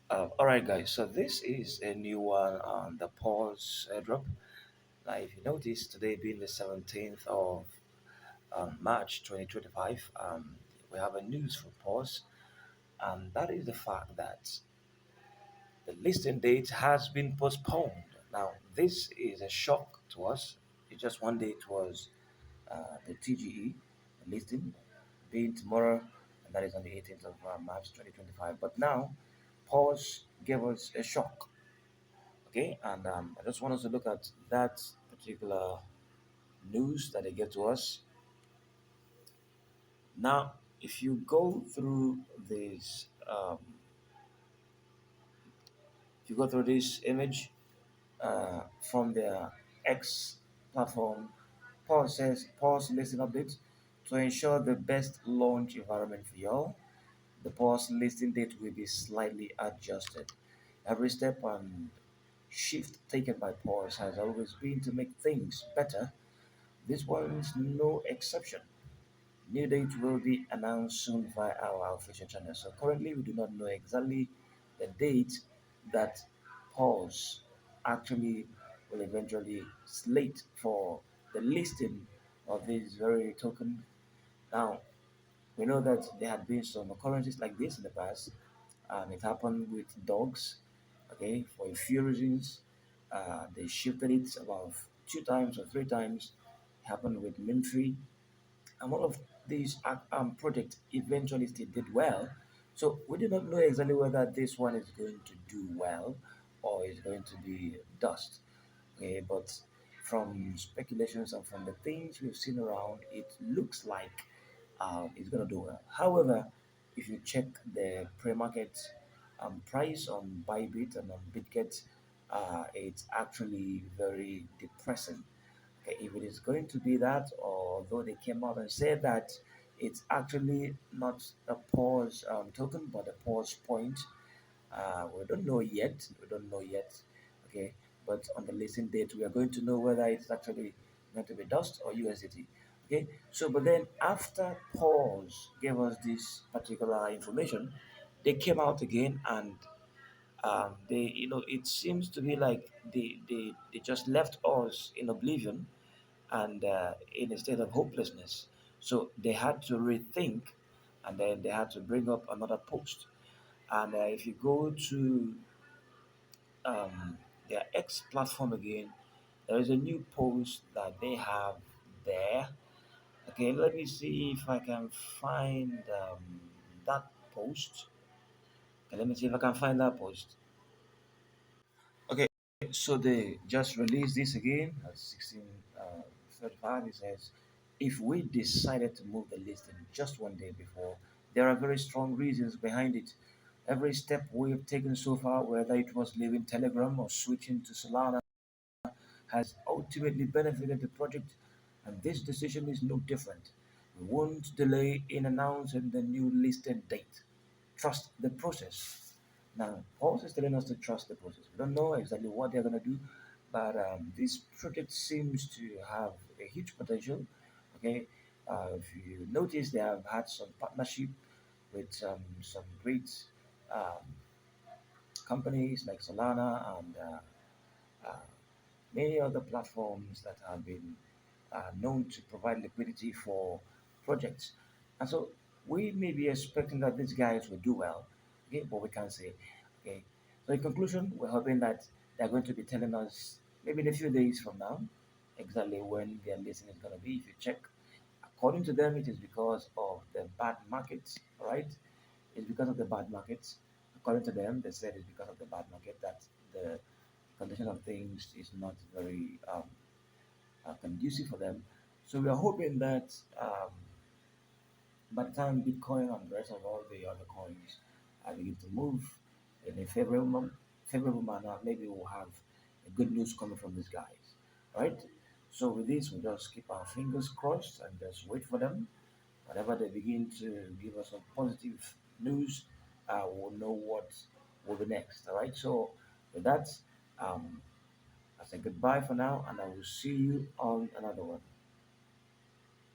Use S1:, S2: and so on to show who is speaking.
S1: All right, guys. So this is a new one on the pause airdrop. Now, if you notice, today being the 17th of March 2025, we have a news for pause, and that is the fact that the listing date has been postponed. Now, this is a shock to us. It's just one day it was the TGE listing being tomorrow, and that is on the 18th of March 2025. But now, pause gave us a shock. Okay, and I just want us to look at that particular news that they get to us. Now, if you go through this, if you go through this image from their X platform, Paul says, pause listing update to ensure the best launch environment for y'all. The pause listing date will be slightly adjusted. Every step and shift taken by pause has always been to make things better. This one's no exception. New date will be announced soon via our official channel. So currently, we do not know exactly the date that pause actually will eventually slate for the listing of this very token. Now, we know that there had been some occurrences like this in the past, and it happened with dogs. Okay, for a few reasons, they shifted it about two times or three times. It happened with Mintree, and one of these projects eventually still did well. So we do not know exactly whether this one is going to do well or is going to be dust. Okay, but from speculations and from the things we've seen around, it looks like it's going to do well. However, if you check the pre-market price on Bybit and on BitGet, it's actually very depressing. Okay, if it is going to be that, although they came out and said that it's actually not a pause token, but a pause point. We don't know yet. We don't know yet. Okay, but on the listing date, we are going to know whether it's actually going to be dust or USDT. Okay, so but then after pause gave us this particular information, they came out again and they, it seems to be like they just left us in oblivion and in a state of hopelessness. So they had to rethink, and then they had to bring up another post. And if you go to their X platform again, there is a new post that they have there. Okay, let me see if I can find that post. Okay, let me see if I can find that post. Okay, so they just released this again at 16:35. It says, if we decided to move the listing just one day before, there are very strong reasons behind it. Every step we've taken so far, whether it was leaving Telegram or switching to Solana, has ultimately benefited the project, and this decision is no different. We won't delay in announcing the new listed date. Trust the process. Now, Paul is telling us to trust the process. We don't know exactly what they're going to do, but this project seems to have a huge potential. Okay, if you notice, they have had some partnership with some great um, companies like Solana and uh, many other platforms that have been known to provide liquidity for projects. And so we may be expecting that these guys will do well, okay, but we can't say. Okay. So in conclusion, we're hoping that they're going to be telling us maybe in a few days from now exactly when their listing is going to be. If you check, according to them, it is because of the bad markets, right? It's because of the bad markets. According to them, they said it's because of the bad market that the condition of things is not very conducive for them. So we are hoping that by the time Bitcoin and the rest of all the other coins begin to move in a favorable manner, maybe we'll have a good news coming from these guys, right? So with this, we'll just keep our fingers crossed and just wait for them. Whenever they begin to give us some positive news, we'll know what will be next. All right. So with that, I say goodbye for now, and I will see you on another one.